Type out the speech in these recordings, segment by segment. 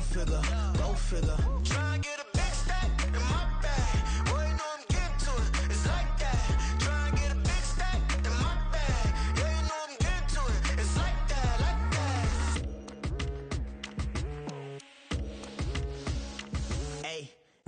figure, go figure. Try and get a big stack in my bag. Boy, you know I'm getting to it, it's like that. Try and get a big stack in my bag. Yeah, you know I'm getting to it, it's like that, like that. Hey,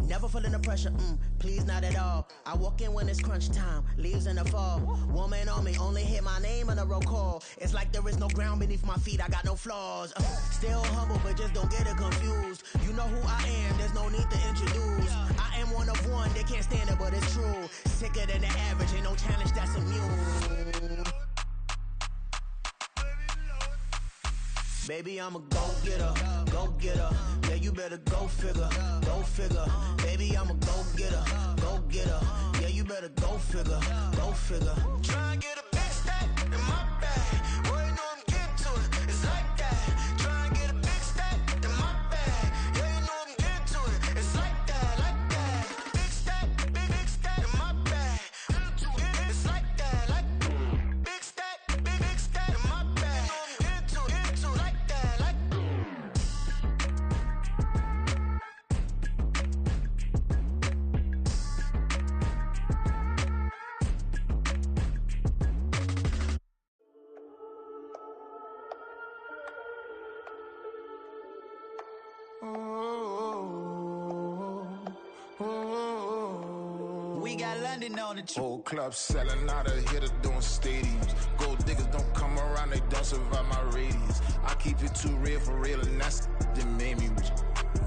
never feeling the pressure, please not at all. I walk in when it's crunch time, leaves in the fall. Woman on me, only hit my name on a roll call. It's like there is no ground beneath my feet, I got no flaws. Still humble, but just don't get it confused. You know who I am, there's no need to introduce. I am one of one, they can't stand it, but it's true. Sicker than the average, ain't no challenge that's immune. Baby, I'm a go-getter, go-getter. Yeah, you better go figure, go figure. Baby, I'm a go-getter, go-getter. Yeah, you better go figure, go figure. Try and get a big stack in my bag. Boy, you know I'm getting to it, it's like that. Try and get a big stack in my bag. Yeah, you know I'm getting to it, it's like that, like that. Big stack in my bag. It's like that, like big stack in my bag. You know I'm getting to it, like that, like. We got London on the Whole club selling out of hitter doing stadiums. Gold diggers don't come around, they don't survive my radius. I keep it too real for real, and that's that made me rich.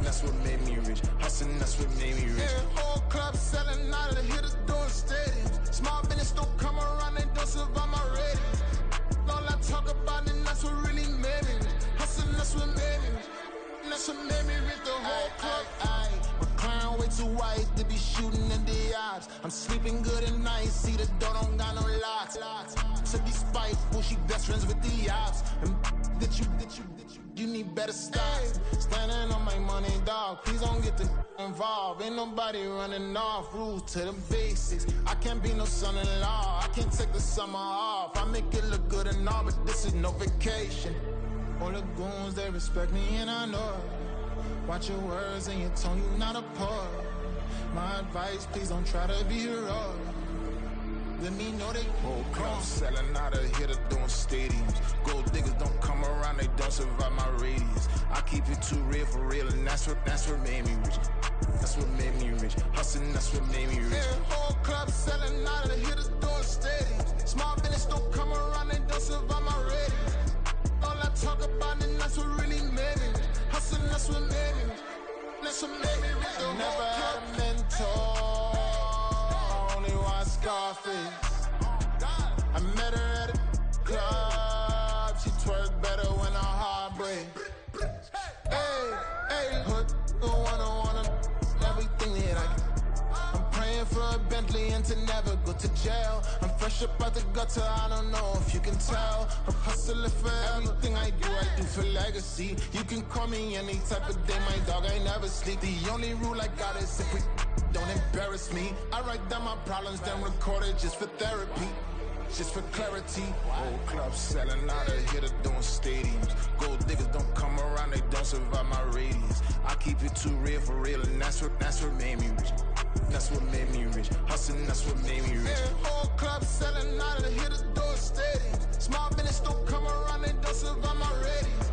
That's what made me rich. Hustling, that's what made me rich. Yeah, whole club selling out of hitters doing stadiums. Small business don't come around, they don't survive my radius. All I talk about, and that's what really made me rich. Hustling, that's what made me rich. And that's what made me rich. The whole club. McLaren way too white to be shooting in the odds. I'm sleeping good at night, see the door don't got no locks. To be spiteful, she best friends with the ops. And that you need better stop. Standing on my money, dog. Please don't get the involved. Ain't nobody running off. Rules to the basics. I can't be no son-in-law. I can't take the summer off. I make it look good and all, but this is no vacation. All the goons, they respect me and I know it. Watch your words and your tone, you not a poet. My advice, please don't try to be heroic. Let me know they whole club selling out of hitter doing stadiums. Gold diggers don't come around, they don't survive my radius. I keep it too real for real, and that's what made me rich. That's what made me rich. Hustling, that's what made me rich. Yeah, whole club selling out of the hitters doing stadiums. Small business don't come around, they don't survive my radius. All I talk about, and that's what really made me rich. Hustling, that's what made me rich. That's what made me rich. I never had a mentor. I only watch Scarface. I met her at a club. She twerk better when her heart breaks. Hey, hood, wanna everything that I can. I'm praying for a Bentley and to never go to jail. I'm fresh up out the gutter, I don't know if you can tell. I'm hustling for everything I do for legacy. You can call me any type of day, my dog, I never sleep. The only rule I got is if we don't embarrass me. I write down my problems, then record it just for therapy. Just for clarity. Whole club selling out of hitter doing stadiums. Gold diggers don't come around, they don't survive my radius. I keep it too real for real, and that's what made me rich. That's what made me rich. Hustling, that's what made me rich. Yeah, whole club selling out of the hitters doing stadiums. Small business don't come around, they don't survive my radius.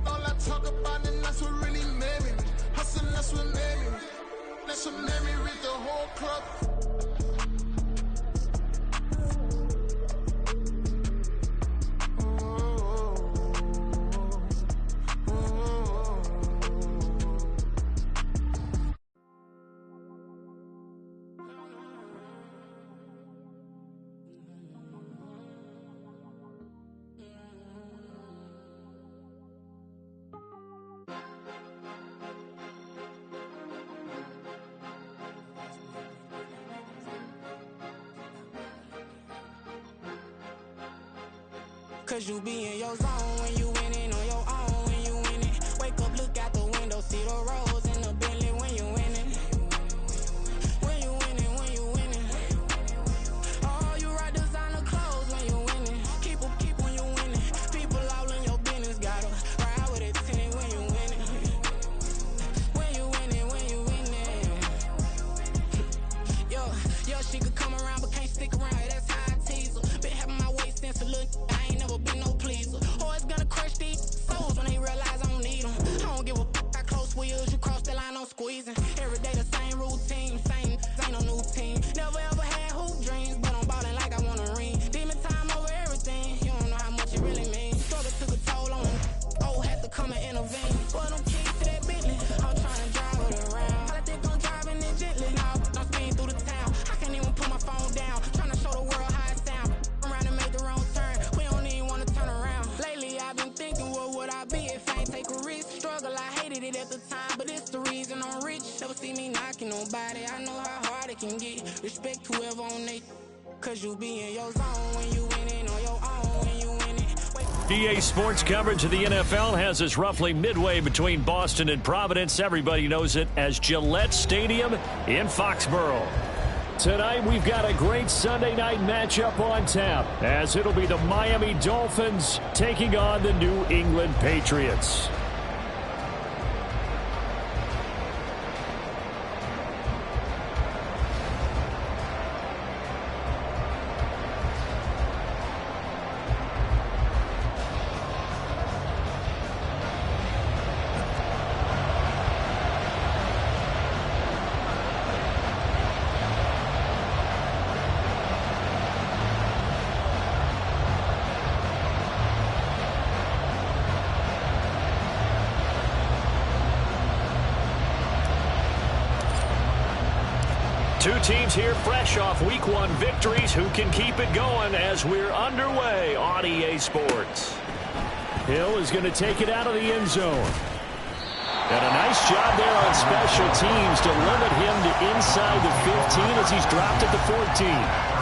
All I talk about, and that's what really made me rich. Hustling, that's what made me rich. That's what made me rich. The whole club. Cause you be in your zone when you winning on your own when you winning. Wake up, look out the window, see the rose in the Bentley when you winning. When you winning, when you winning. Oh, you rock designer clothes when you winning. Keep when you winning. People all in your business, gotta ride with it tenant when you winning. squeezing. Every day the same routine, ain't no new team. Never ever had hoop dreams, but I'm ballin' like I want a ring. Demon time over everything, you don't know how much it really means. Struggle took a toll on him, had to come and intervene. But I'm keys to that Bentley, I'm trying to drive it around. I think I'm driving it gently, now I'm speeding through the town. I can't even put my phone down, trying to show the world how it sound. Around and make the wrong turn, we don't even want to turn around. Lately I've been thinking, what would I be if I ain't take a risk? Struggle, I hated it at the time, but it's the reason I'm rich. Never see me knocking nobody, I know how hard it can get. Respect whoever on they, cause you be in your zone when you winning on your own when you winning. EA Sports coverage of the NFL has us roughly midway between Boston and Providence. Everybody knows it as Gillette Stadium in Foxborough. Tonight we've got a great Sunday night matchup on tap, as it'll be the Miami Dolphins taking on the New England Patriots. Two teams here fresh off Week 1 victories. Who can keep it going as we're underway on EA Sports? Hill is going to take it out of the end zone. And a nice job there on special teams to limit him to inside the 15 as he's dropped at the 14.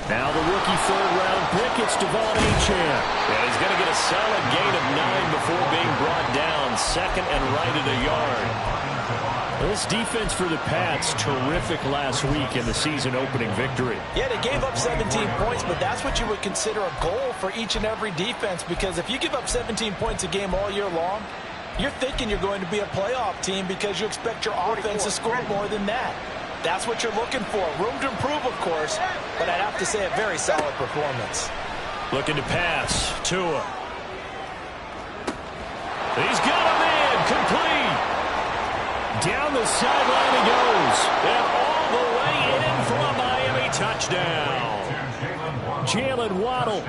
Now the rookie third-round pick, it's Devon Achane. And he's going to get a solid gain of 9 before being brought down. Second and right at a yard. This defense for the Pats, terrific last week in the season-opening victory. Yeah, they gave up 17 points, but that's what you would consider a goal for each and every defense, because if you give up 17 points a game all year long, you're thinking you're going to be a playoff team because you expect your offense to score more than that. That's what you're looking for. Room to improve, of course, but I'd have to say a very solid performance. Looking to pass. Tua. He's got him in. Complete. Down the sideline he goes. And all the way in for a Miami touchdown. Jalen Waddle,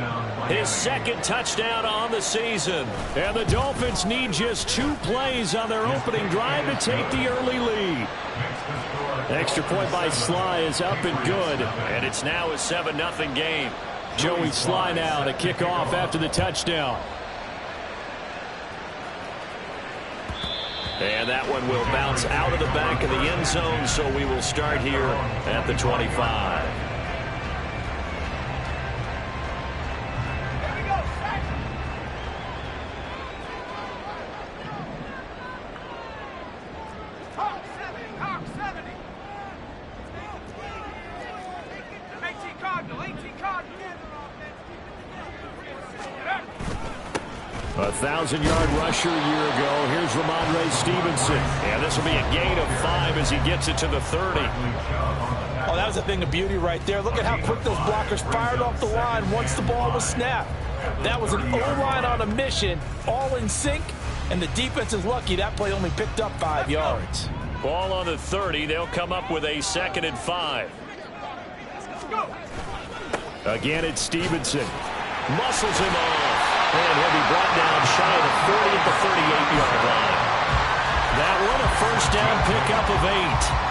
his second touchdown on the season. And the Dolphins need just 2 plays on their opening drive to take the early lead. Extra point by Sly is up and good. And it's now a 7-0 game. Joey Sly now to kick off after the touchdown. And that one will bounce out of the back of the end zone, so we will start here at the 25. A 1,000-yard rusher a year ago. Here's Ramondre Stevenson. And this will be a gain of 5 as he gets it to the 30. Oh, that was a thing of beauty right there. Look at how quick those blockers fired off the line once the ball was snapped. That was an O-line on a mission, all in sync, and the defense is lucky that play only picked up 5 yards. Ball on the 30. They'll come up with a 2nd and 5. Again, it's Stevenson. Muscles him off. And he'll be brought down shy of the 40 at the 38-yard line. That one, a first down pickup of 8.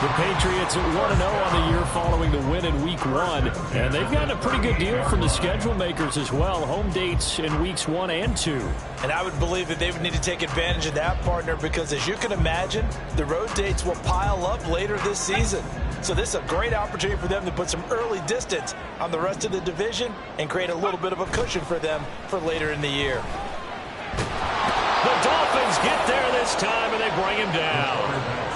The Patriots at 1-0 on the year following the win in Week 1. And they've gotten a pretty good deal from the schedule makers as well. Home dates in Weeks 1 and 2. And I would believe that they would need to take advantage of that, partner, because as you can imagine, the road dates will pile up later this season. So this is a great opportunity for them to put some early distance on the rest of the division and create a little bit of a cushion for them for later in the year. The Dolphins get there this time, and they bring him down.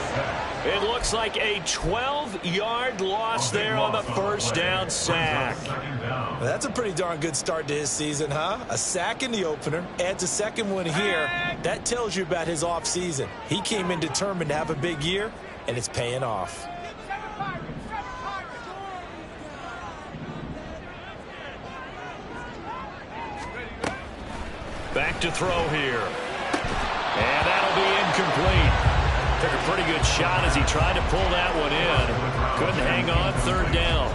It looks like a 12-yard loss there on the first down sack. Well, that's a pretty darn good start to his season, huh? A sack in the opener, adds a second one here. That tells you about his offseason. He came in determined to have a big year, and it's paying off. Back to throw here. And that'll be incomplete. Took a pretty good shot as he tried to pull that one in. Couldn't hang on third down.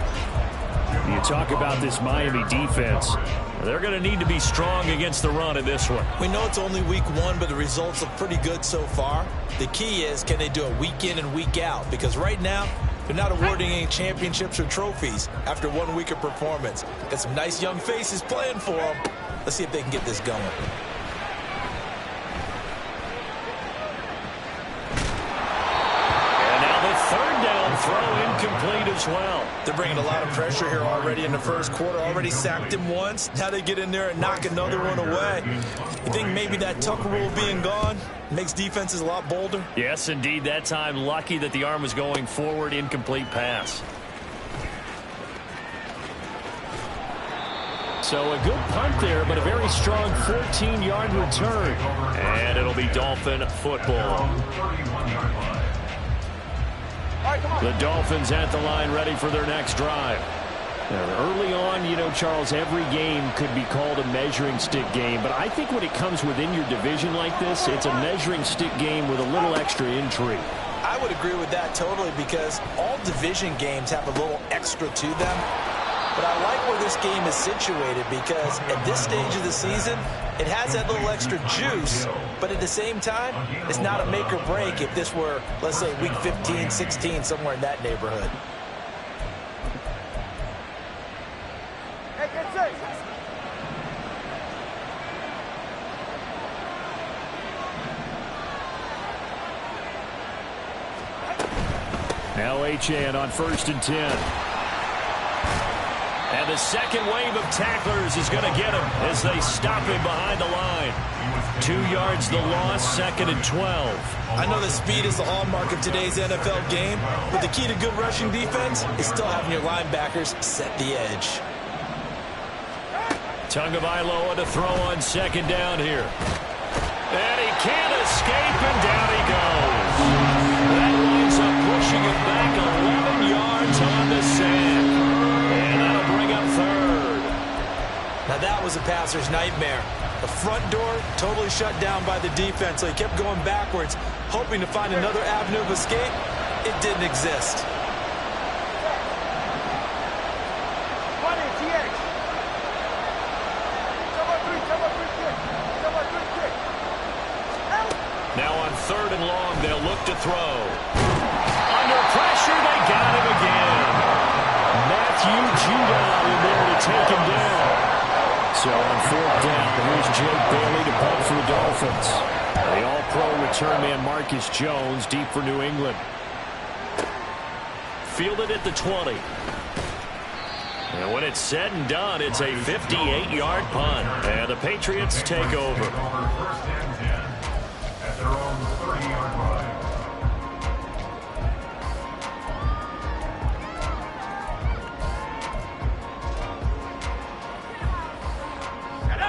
You talk about this Miami defense. They're going to need to be strong against the run in this one. We know it's only week one, but the results look pretty good so far. The key is, can they do it week in and week out? Because right now, they're not awarding any championships or trophies after 1 week of performance. Got some nice young faces playing for them. Let's see if they can get this going. Throw incomplete as well. They're bringing a lot of pressure here already in the first quarter. Already sacked him once. Now they get in there and knock another one away. You think maybe that tuck rule being gone makes defenses a lot bolder? Yes, indeed. That time, lucky that the arm was going forward. Incomplete pass. So a good punt there, but a very strong 14-yard return. And it'll be Dolphin football. The Dolphins at the line, ready for their next drive. Now, early on, you know, Charles, every game could be called a measuring stick game. But I think when it comes within your division like this, it's a measuring stick game with a little extra intrigue. I would agree with that totally, because all division games have a little extra to them. But I like where this game is situated, because at this stage of the season, it has that little extra juice, but at the same time, it's not a make or break if this were, let's say, week 15, 16, somewhere in that neighborhood. Now Achane on 1st and 10. And the second wave of tacklers is going to get him as they stop him behind the line. 2 yards the loss, 2nd and 12. I know that speed is the hallmark of today's NFL game, but the key to good rushing defense is still having your linebackers set the edge. Tagovailoa to throw on 2nd down here. And he can't escape, and down he goes. That winds up pushing him back 11 yards on the sack. And that'll bring up 3rd. Now that was a passer's nightmare. The front door totally shut down by the defense, so he kept going backwards, hoping to find another avenue of escape. It didn't exist. Now on 3rd and long, they'll look to throw. Under pressure, they got him again. Matthew Judon in there to take him down. So on 4th down, here's Jake Bailey to punt for the Dolphins. The all-pro return man Marcus Jones deep for New England. Fielded at the 20. And when it's said and done, it's a 58-yard punt. And the Patriots take over.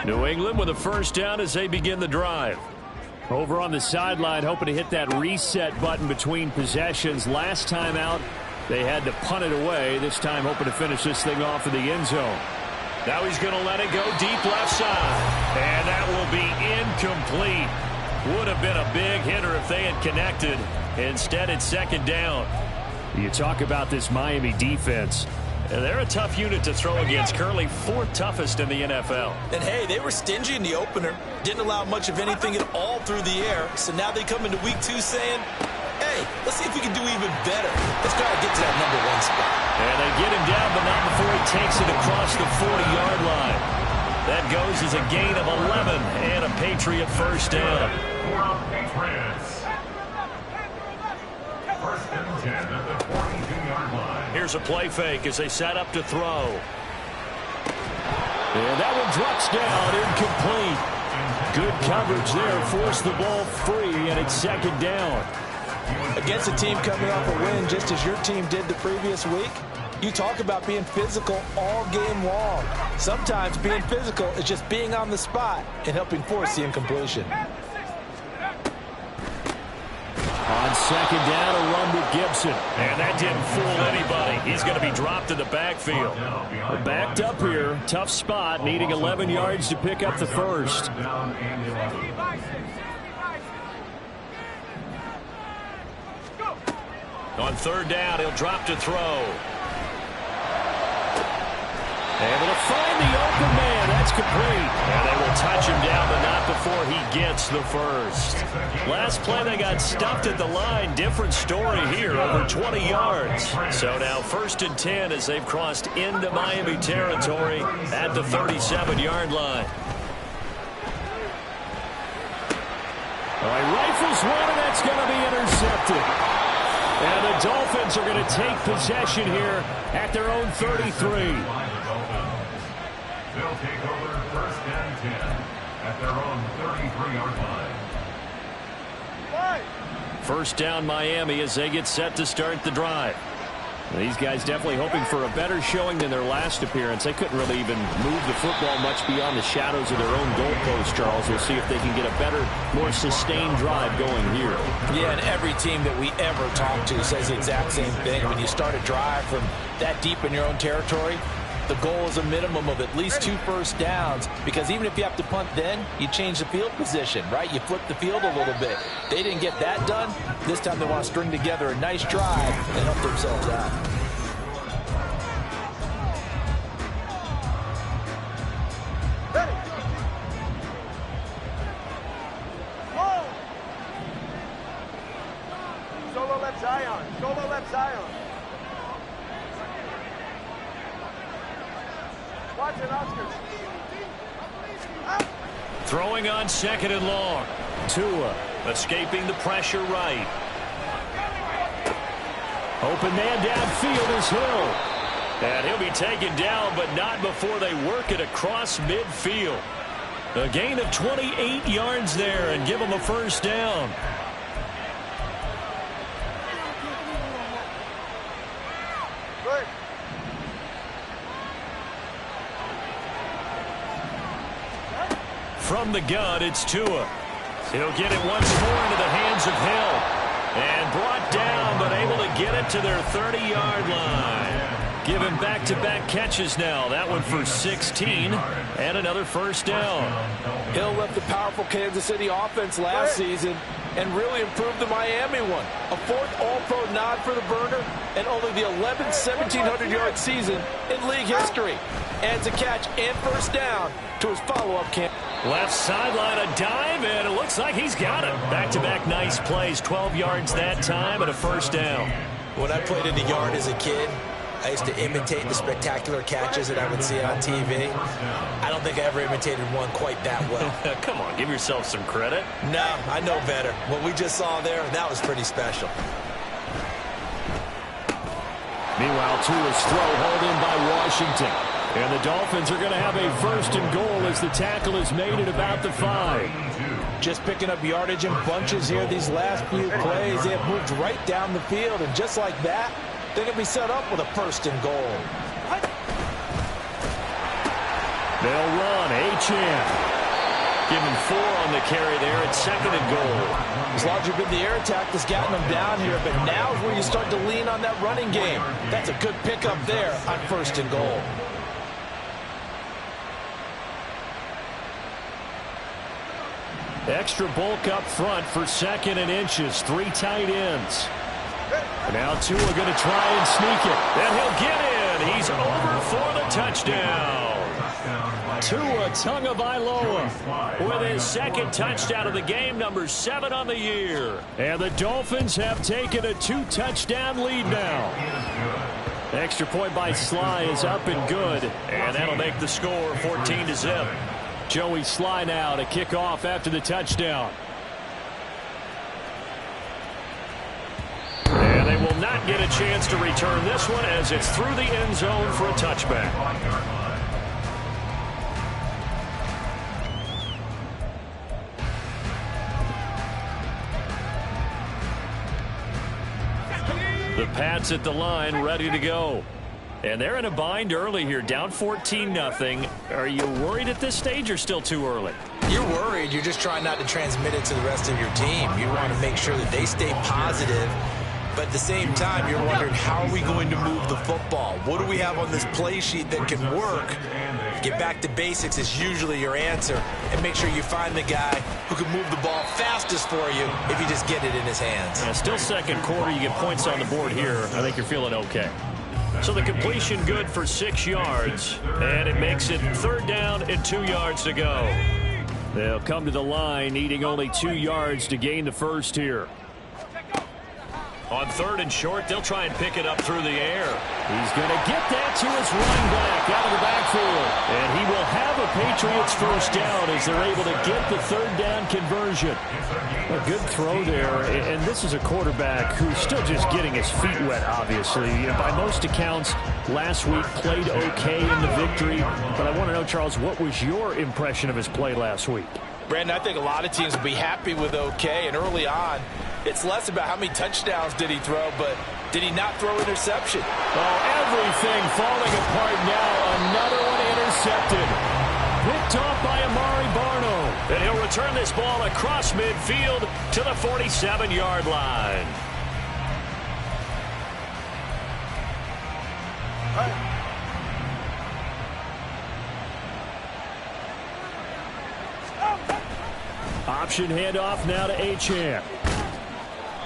New England with a 1st down as they begin the drive. Over on the sideline, hoping to hit that reset button between possessions. Last time out, they had to punt it away. This time, hoping to finish this thing off in the end zone. Now he's going to let it go deep left side. And that will be incomplete. Would have been a big hitter if they had connected. Instead, it's 2nd down. You talk about this Miami defense. They're a tough unit to throw against, currently 4th toughest in the NFL. And hey, they were stingy in the opener, didn't allow much of anything at all through the air. So now they come into week 2 saying, hey, let's see if we can do even better. Let's try to get to that #1 spot. And they get him down, but not before he takes it across the 40-yard line. That goes as a gain of 11 and a Patriot 1st down. Patriots. 1st and 10 at the 42-yard line. Here's a play fake as they set up to throw. And that one drops down, incomplete. Good coverage there, forced the ball free, and it's second down. Against a team coming off a win just as your team did the previous week, you talk about being physical all game long. Sometimes being physical is just being on the spot and helping force the incompletion. On second down, a run with Gibson. And that didn't fool anybody. He's going to be dropped in the backfield. Backed up here. Tough spot, needing 11 yards to pick up the first. On third down, he'll drop to throw. Able to find the open man. That's complete. And they will touch him down, but not before he gets the first. Last play, they got stuffed at the line. Different story here, over 20 yards. So now 1st and 10 as they've crossed into Miami territory at the 37-yard line. All right, rifles one, and that's going to be intercepted. And the Dolphins are going to take possession here at their own 33. They'll take over 1st and 10 at their own 33-yard line. First down Miami as they get set to start the drive. These guys definitely hoping for a better showing than their last appearance. They couldn't really even move the football much beyond the shadows of their own goalpost, Charles. We'll see if they can get a better, more sustained drive going here. Yeah, and every team that we ever talk to says the exact same thing. When you start a drive from that deep in your own territory, the goal is a minimum of at least 2 first downs, because even if you have to punt then, you change the field position, right? You flip the field a little bit. They didn't get that done. This time they want to string together a nice drive and help themselves out. Solo left Zion. Solo left Zion. Throwing on 2nd and long. Tua escaping the pressure right. Open man downfield is Hill. And he'll be taken down, but not before they work it across midfield. A gain of 28 yards there and give him a first down. From the gun, it's Tua. He'll get it once more into the hands of Hill. And brought down, but able to get it to their 30-yard line. Given back-to-back catches now. That one for 16 and another first down. Hill left the powerful Kansas City offense last season and really improved the Miami one. A 4th All-Pro nod for the burner and only the 11th 1,700-yard season in league history. Adds a catch and first down to his follow-up camp. Left sideline, a dive, and it looks like he's got it. Back-to-back nice plays, 12 yards that time and a first down. When I played in the yard as a kid, I used to imitate the spectacular catches that I would see on TV. I don't think I ever imitated one quite that well. Come on, give yourself some credit. No, I know better. What we just saw there, that was pretty special. Meanwhile, Tua's throw hauled in by Washington. And the Dolphins are going to have a 1st and goal as the tackle is made at about the 5. Just picking up yardage in bunches here these last few plays. They have moved right down the field, and just like that, they're going to be set up with a 1st and goal. They'll run. Achane. Give him 4 on the carry there at 2nd and goal. As larger been the air attack that's gotten them down here, but now is where you start to lean on that running game. That's a good pickup there on 1st and goal. Extra bulk up front for 2nd and inches. 3 tight ends. Now Tua going to try and sneak it. And he'll get in. He's over for the touchdown. Tua Tagovailoa with his 2nd touchdown of the game, number 7 on the year. And the Dolphins have taken a 2-touchdown lead now. Extra point by Sly is up and good. And that'll make the score 14-0. Joey Sly now to kick off after the touchdown. And they will not get a chance to return this one as it's through the end zone for a touchback. The Pats at the line, ready to go. And they're in a bind early here, down 14-0. Are you worried at this stage or still too early? You're worried. You're just trying not to transmit it to the rest of your team. You want to make sure that they stay positive. But at the same time, you're wondering, how are we going to move the football? What do we have on this play sheet that can work? Get back to basics is usually your answer. And make sure you find the guy who can move the ball fastest for you if you just get it in his hands. Yeah, still second quarter. You get points on the board here. I think you're feeling okay. So the completion good for 6 yards. And it makes it 3rd down and 2 yards to go. They'll come to the line, needing only 2 yards to gain the first here. On 3rd and short, they'll try and pick it up through the air. He's going to get that to his running back out of the backfield. And he will have a Patriots first down as they're able to get the 3rd down conversion. A good throw there. And this is a quarterback who's still just getting his feet wet, obviously. By most accounts, last week played okay in the victory. But I want to know, Charles, what was your impression of his play last week? Brandon, I think a lot of teams will be happy with okay. And early on, it's less about how many touchdowns did he throw, but did he not throw interception? Oh, everything falling apart now. Another one intercepted. Picked off by Amari Barno. And he'll return this ball across midfield to the 47-yard line. Option handoff now to Achane.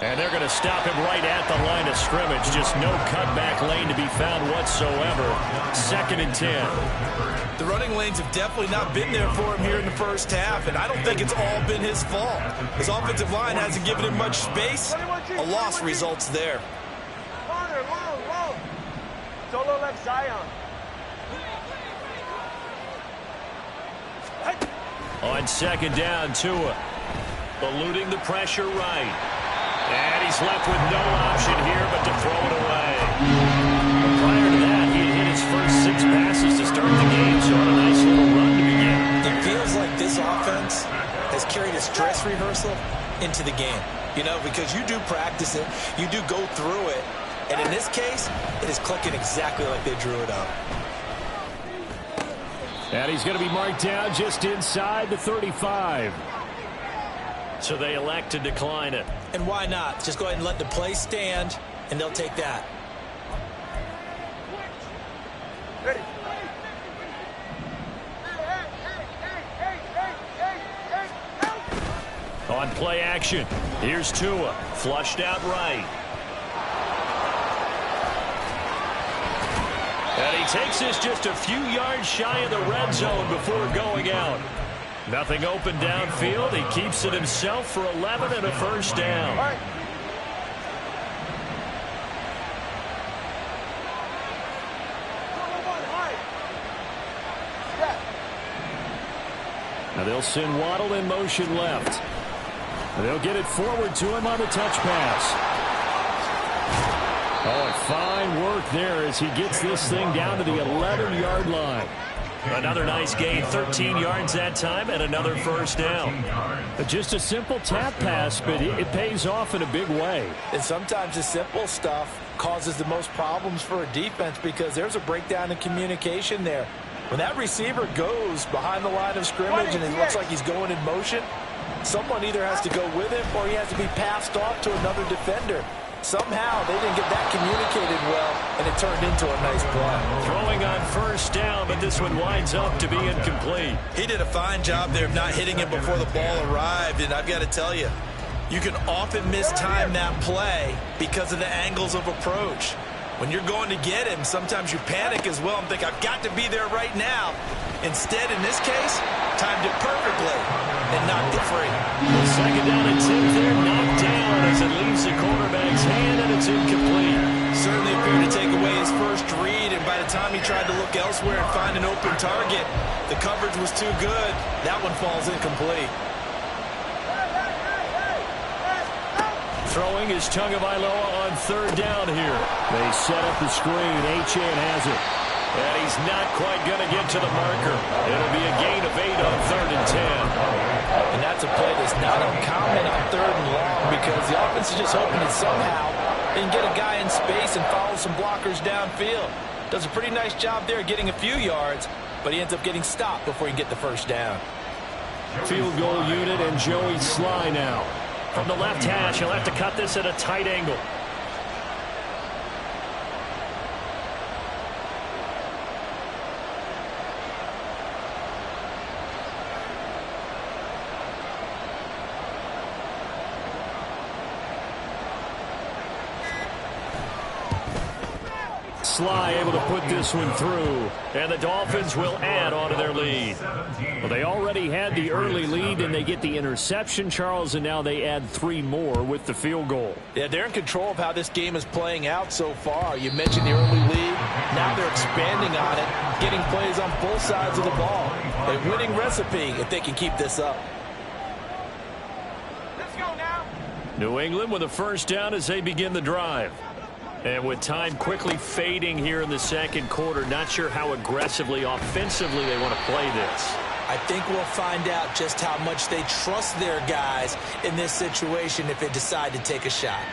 And they're going to stop him right at the line of scrimmage. Just no cutback lane to be found whatsoever. 2nd and 10. The running lanes have definitely not been there for him here in the first half, and I don't think it's all been his fault. His offensive line hasn't given him much space. A loss results there. Long. Solo left Zion. On 2nd down, Tua eluding the pressure right. And he's left with no option here but to throw it away. Prior to that, he had hit his first 6 passes to start the game, so on a nice little run to begin. It feels like this offense has carried its dress rehearsal into the game. You know, because you do practice it, you do go through it, and in this case, it is clicking exactly like they drew it up. And he's going to be marked down just inside the 35. So they elect to decline it. And why not? Just go ahead and let the play stand, and they'll take that. Ready. On play action, here's Tua, flushed out right. And he takes this just a few yards shy of the red zone before going out. Nothing open downfield. He keeps it himself for 11 and a first down. Now they'll send Waddle in motion left. They'll get it forward to him on the touch pass. Oh, and fine work there as he gets this thing down to the 11-yard line. Another nice gain, 13 yards that time, and another first down. Just a simple tap pass, but it pays off in a big way. And sometimes the simple stuff causes the most problems for a defense because there's a breakdown in communication there. When that receiver goes behind the line of scrimmage and it looks like he's going in motion, someone either has to go with him or he has to be passed off to another defender. Somehow they didn't get that communicated well, and it turned into a nice play. Throwing on first down, but this one winds up to be incomplete. He did a fine job there of not hitting it before the ball arrived, and I've got to tell you, you can often mistime that play because of the angles of approach. When you're going to get him, sometimes you panic as well and think, I've got to be there right now. Instead, in this case, timed it perfectly and knocked it free. 2nd down and 10 there, knocked down as it leaves the quarterback's hand, and it's incomplete. Certainly appeared to take away his first read, and by the time he tried to look elsewhere and find an open target, the coverage was too good. That one falls incomplete. Throwing is Tagovailoa on third down here. They set up the screen. Achane has it. And he's not quite going to get to the marker. It'll be a gain of 8 on 3rd and 10. And that's a play that's not uncommon on 3rd and long because the offense is just hoping that somehow they can get a guy in space and follow some blockers downfield. Does a pretty nice job there getting a few yards, but he ends up getting stopped before he can get the first down. Field goal unit and Joey Sly now. From the left hash, he'll have to cut this at a tight angle. Sly able to put this one through, and the Dolphins will add on to their lead. Well, they already had the early lead, and they get the interception, Charles, and now they add 3 more with the field goal. Yeah, they're in control of how this game is playing out so far. You mentioned the early lead. Now they're expanding on it, getting plays on both sides of the ball. A winning recipe if they can keep this up. Let's go now. New England with a first down as they begin the drive. And with time quickly fading here in the second quarter, not sure how aggressively, offensively they want to play this. I think we'll find out just how much they trust their guys in this situation if they decide to take a shot.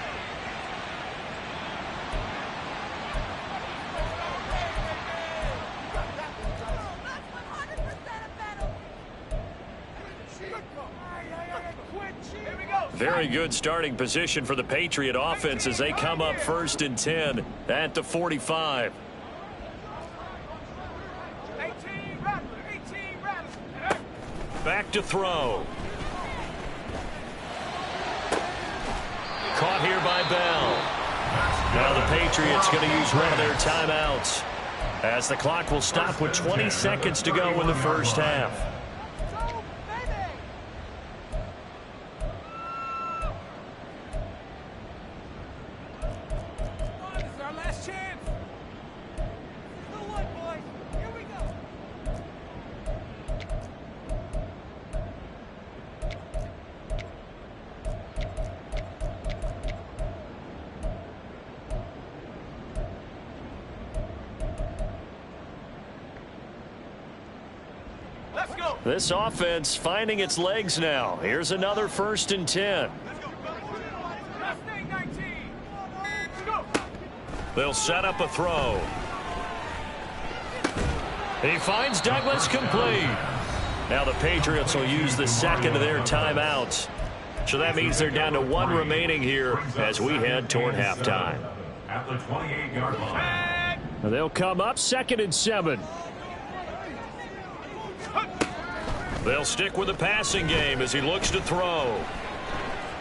Very good starting position for the Patriot offense as they come up 1st and 10 at the 45. 18 Rattler. Back to throw. Caught here by Bell. Now the Patriots going to use one of their timeouts as the clock will stop with 20 seconds to go in the first half. This offense finding its legs now. Here's another 1st and 10. They'll set up a throw. He finds Douglas complete. Now the Patriots will use the second of their timeouts. So that means they're down to 1 remaining here as we head toward halftime. At the 28-yard line. They'll come up 2nd and 7. They'll stick with the passing game as he looks to throw.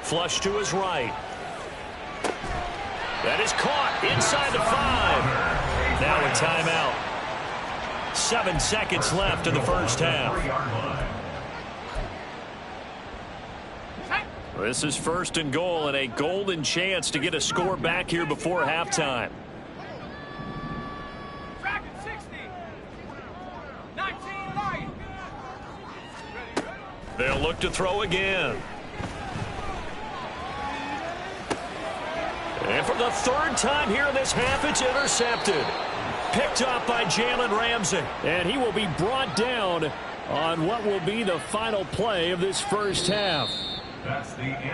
Flush to his right. That is caught inside the 5. Now a timeout. 7 seconds left in the first half. This is 1st and goal and a golden chance to get a score back here before halftime. They'll look to throw again. And for the 3rd time here in this half, it's intercepted. Picked up by Jalen Ramsey. And he will be brought down on what will be the final play of this first half.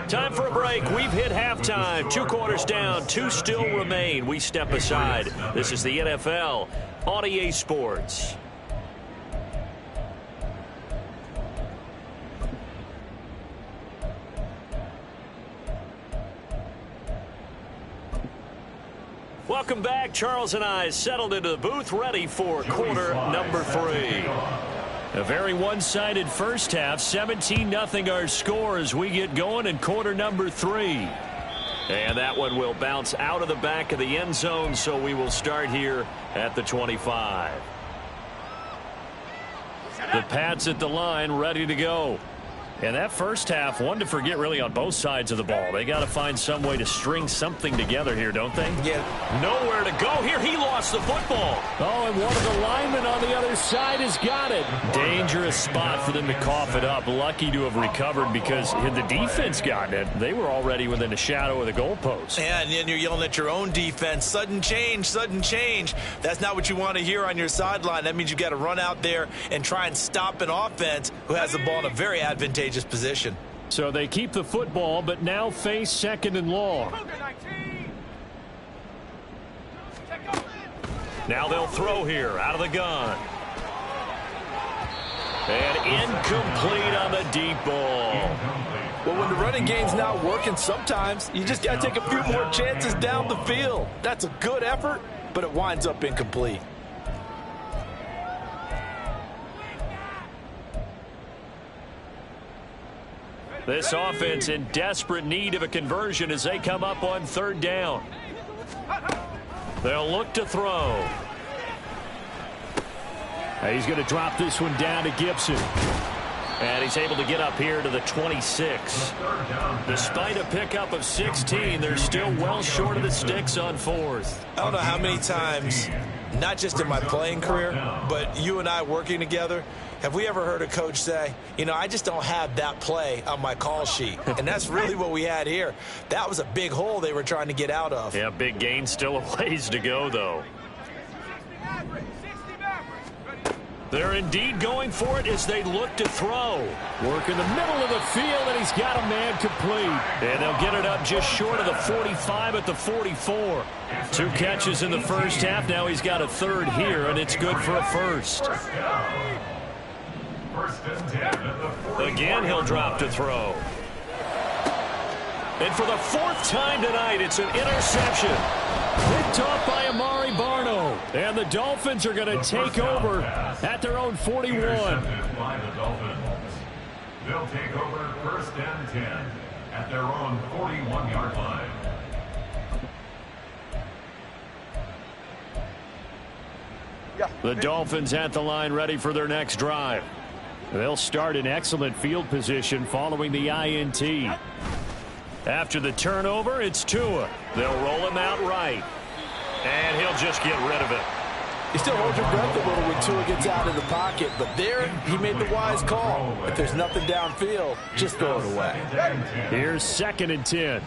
Time for a break. We've hit halftime. 2 quarters down. 2 still remain. We step aside. This is the NFL on EA Sports. Welcome back. Charles and I settled into the booth ready for quarter number 3. A very one-sided first half. 17-0 our score as we get going in quarter number 3. And that one will bounce out of the back of the end zone, so we will start here at the 25. The Pats at the line ready to go. And that first half, one to forget really on both sides of the ball. They got to find some way to string something together here, don't they? Yeah. Nowhere to go here. He lost the football. Oh, and one of the linemen on the other side has got it. Dangerous spot for them to cough it up. Lucky to have recovered because had the defense gotten it, they were already within the shadow of the goalpost. Yeah, and then you're yelling at your own defense. Sudden change, sudden change. That's not what you want to hear on your sideline. That means you've got to run out there and try and stop an offense who has the ball in a very advantageous position. So they keep the football, but now face 2nd and long. Now they'll throw here out of the gun. And incomplete on the deep ball. Well, when the running game's not working, sometimes you just got to take a few more chances down the field. That's a good effort, but it winds up incomplete. This offense in desperate need of a conversion as they come up on 3rd down. They'll look to throw. He's going to drop this one down to Gibson. And he's able to get up here to the 26. Despite a pickup of 16, they're still well short of the sticks on 4th. I don't know how many times, not just in my playing career, but you and I working together, have we ever heard a coach say, you know, I just don't have that play on my call sheet? And that's really what we had here. That was a big hole they were trying to get out of. Yeah, big gain, still a ways to go, though. They're indeed going for it as they look to throw. Work in the middle of the field, and he's got a man complete. And they'll get it up just short of the 45 at the 44. 2 catches in the first half. Now he's got a 3rd here, and it's good for a first. Again, he'll drop to throw. And for the 4th time tonight, it's an interception. Picked off by Amari Barno. And the Dolphins are going to take over at their own 41. They'll take over 1st and 10 at their own 41-yard line. The Dolphins at the line ready for their next drive. They'll start in excellent field position following the INT. After the turnover, it's Tua. They'll roll him out right. And he'll just get rid of it. You still hold your breath a little when Tua gets out of the pocket, but there he made the wise call. If there's nothing downfield, just throw it away. Here's 2nd and 10.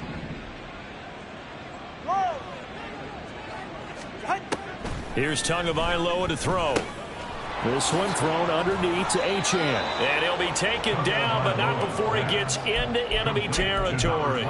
Here's Tagovailoa to throw. This one thrown underneath to Achane. And he'll be taken down, but not before he gets into enemy territory.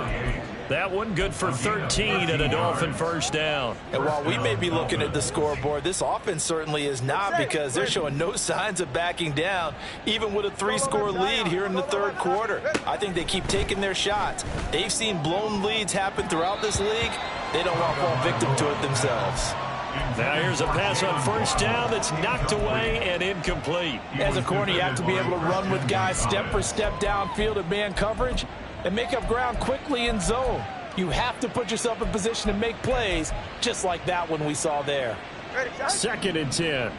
That one good for 13 and a Dolphin 1st down. And while we may be looking at the scoreboard, this offense certainly is not, because they're showing no signs of backing down, even with a 3-score lead here in the 3rd quarter. I think they keep taking their shots. They've seen blown leads happen throughout this league. They don't want to fall victim to it themselves. Now here's a pass on 1st down that's knocked away and incomplete. As a corner, you have to be able to run with guys step for step downfield in man coverage and make up ground quickly in zone. You have to put yourself in position to make plays, just like that one we saw there. 2nd and 10.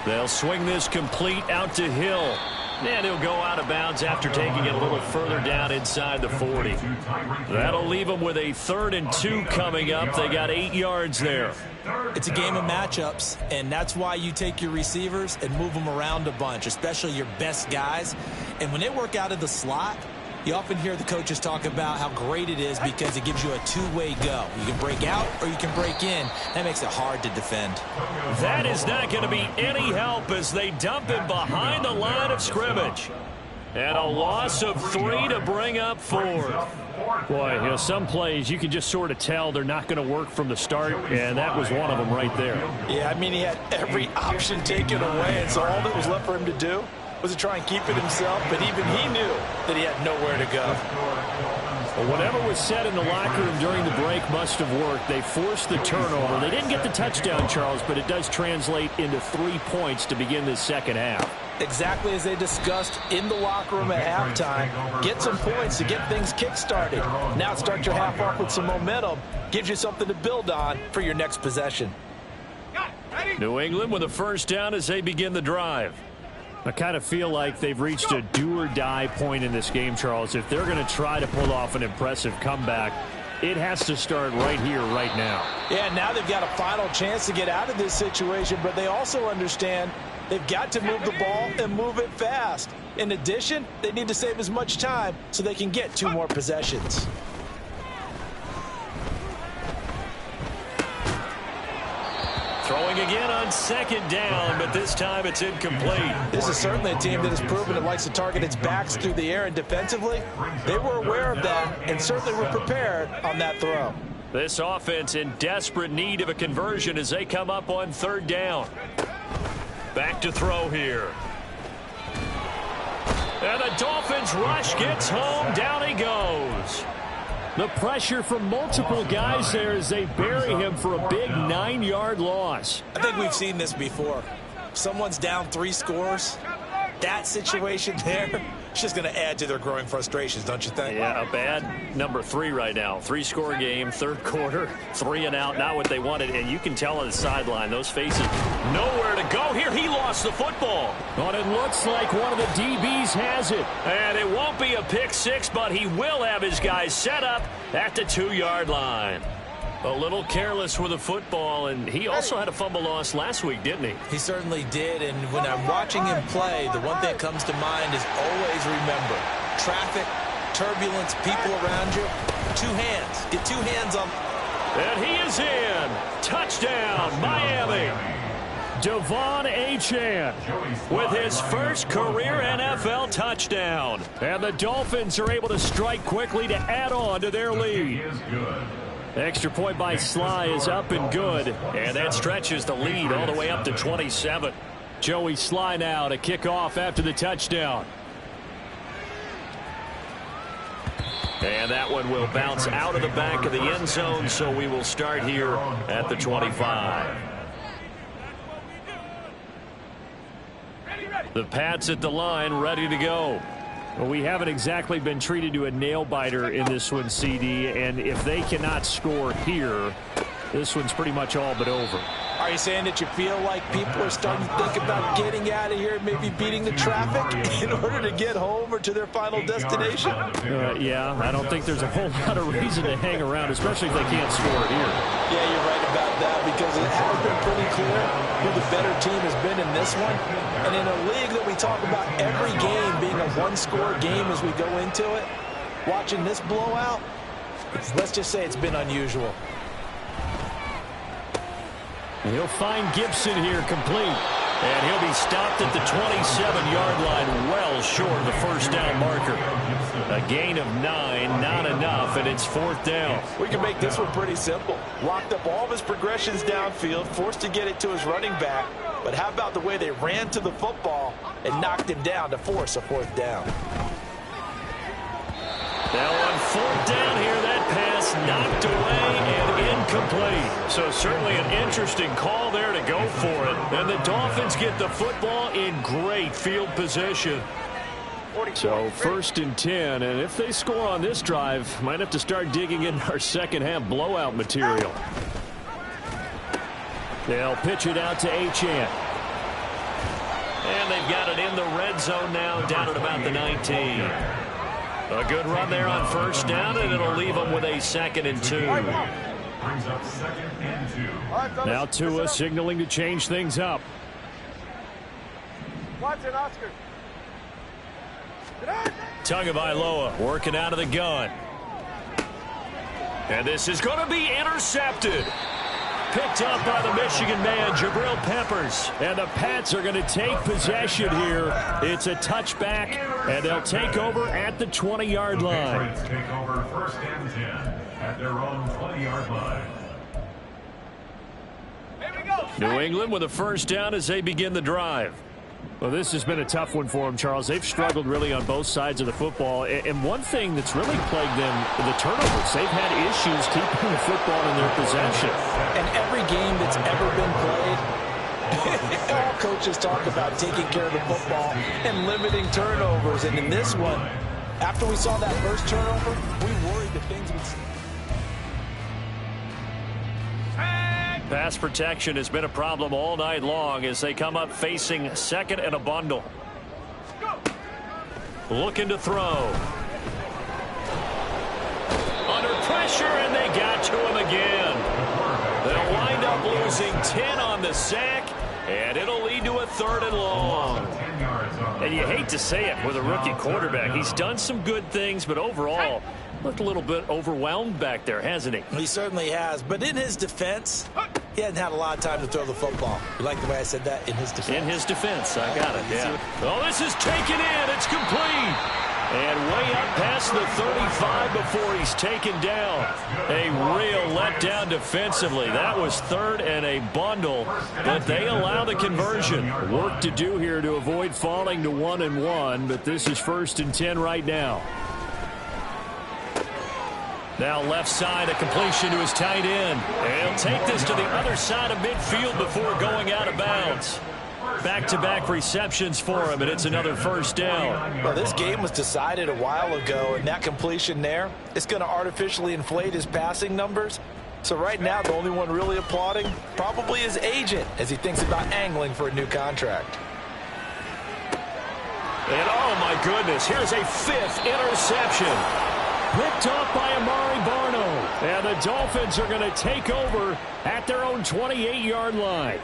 They'll swing this complete out to Hill. And he'll go out of bounds after taking it a little further down inside the 40. That'll leave them with a 3rd and 2 coming up. They got 8 yards there. It's a game of matchups, and that's why you take your receivers and move them around a bunch, especially your best guys. And when they work out of the slot, you often hear the coaches talk about how great it is because it gives you a 2-way go. You can break out or you can break in. That makes it hard to defend. That is not going to be any help as they dump him behind the line of scrimmage. And a loss of 3 to bring up 4th. Boy, you know, some plays you can just sort of tell they're not going to work from the start, and that was one of them right there. Yeah, I mean, he had every option taken away, and so all that was left for him to do was to try and keep it himself, but even he knew that he had nowhere to go. Well, whatever was said in the locker room during the break must have worked. They forced the turnover. They didn't get the touchdown, Charles, but it does translate into 3 points to begin this 2nd half. Exactly as they discussed in the locker room at halftime. Get some points to get things kick-started. Now start your half off with some momentum. Gives you something to build on for your next possession. New England with a first down as they begin the drive. I kind of feel like they've reached a do-or-die point in this game, Charles. If they're going to try to pull off an impressive comeback, it has to start right here, right now. Yeah, now they've got a final chance to get out of this situation, but they also understand they've got to move the ball and move it fast. In addition, they need to save as much time so they can get 2 more possessions. Throwing again on second down, but this time it's incomplete. This is certainly a team that has proven it likes to target its backs through the air, and defensively, they were aware of that and certainly were prepared on that throw. This offense in desperate need of a conversion as they come up on third down. Back to throw here. And the Dolphins rush gets home. Down he goes. The pressure from multiple guys there as they bury him for a big 9-yard loss. I think we've seen this before. Someone's down 3 scores. That situation there, it's just going to add to their growing frustrations, don't you think? Yeah, a bad number 3 right now. 3-score game, third quarter, 3 and out, not what they wanted. And you can tell on the sideline, those faces, nowhere to go here. He lost the football. But it looks like one of the DBs has it. And it won't be a pick 6, but he will have his guys set up at the 2-yard line. A little careless with the football, and he also had a fumble loss last week, didn't he? He certainly did, and when I'm watching him play, the one thing that comes to mind is always remember, traffic, turbulence, people around you, 2 hands. Get 2 hands on. And he is in. Touchdown, Miami. Devon Achane with his first career NFL touchdown. And the Dolphins are able to strike quickly to add on to their lead. Extra point by Sly is up and good, and that stretches the lead all the way up to 27. Joey Sly now to kick off after the touchdown. And that one will bounce out of the back of the end zone, so we will start here at the 25. The Pats at the line, ready to go. Well, we haven't exactly been treated to a nail-biter in this one, CD, and if they cannot score here, this one's pretty much all but over. Are you saying that you feel like people are starting to think about getting out of here, maybe beating the traffic in order to get home or to their final destination? Yeah, I don't think there's a whole lot of reason to hang around, especially if they can't score here. Yeah, you're right about that, because it has been pretty clear who the better team has been in this one. And in a league that we talk about every game being a 1-score game as we go into it, watching this blowout, let's just say it's been unusual. He'll find Gibson here complete. And he'll be stopped at the 27-yard line, well short of the first down marker. A gain of 9, not enough, and it's 4th down. We can make this one pretty simple. Locked up all of his progressions downfield, forced to get it to his running back. But how about the way they ran to the football and knocked him down to force a 4th down? Now on 4th down here, that pass knocked away and incomplete. So certainly an interesting call there to go for it. And the Dolphins get the football in great field position. So 1st and 10, and if they score on this drive, might have to start digging in our second half blowout material. They'll pitch it out to Achane. And they've got it in the red zone now, down at about the 19. A good run there on 1st down, and it'll leave them with a 2nd and 2. Brings up 2nd and 2. Now Tua signaling to change things up. Watson, Oscar. Tagovailoa working out of the gun. And this is going to be intercepted. Picked up by the Michigan man, Jabril Peppers. And the Pats are going to take possession here. It's a touchback, and they'll take over at the 20-yard line. Take over 1st and 10 at their own 20-yard line. New England with a first down as they begin the drive. Well, this has been a tough one for them, Charles. They've struggled really on both sides of the football. And one thing that's really plagued them, the turnovers. They've had issues keeping the football in their possession. And every game that's ever been played, all coaches talk about taking care of the football and limiting turnovers. And in this one, after we saw that first turnover, we worried that things would... Pass protection has been a problem all night long as they come up facing second and a bundle. Looking to throw. Under pressure, and they got to him again. They'll wind up losing 10 on the sack, and it'll lead to a 3rd and long. And you hate to say it with a rookie quarterback. He's done some good things, but overall, looked a little bit overwhelmed back there, hasn't he? He certainly has. But in his defense, he hadn't had a lot of time to throw the football. You like the way I said that? In his defense. In his defense. I got it, yeah. Oh, this is taken in. It's complete. And way up past the 35 before he's taken down. A real letdown defensively. That was 3rd and a bundle, but they allow the conversion. Work to do here to avoid falling to 1-1, but this is 1st and 10 right now. Now left side, a completion to his tight end. And he'll take this to the other side of midfield before going out of bounds. Back-to-back receptions for him, and it's another 1st down. Well, this game was decided a while ago, and that completion there is going to artificially inflate his passing numbers. So right now, the only one really applauding probably his agent as he thinks about angling for a new contract. And oh my goodness, here's a 5th interception. Picked off by Amari Barno. And the Dolphins are going to take over at their own 28-yard line.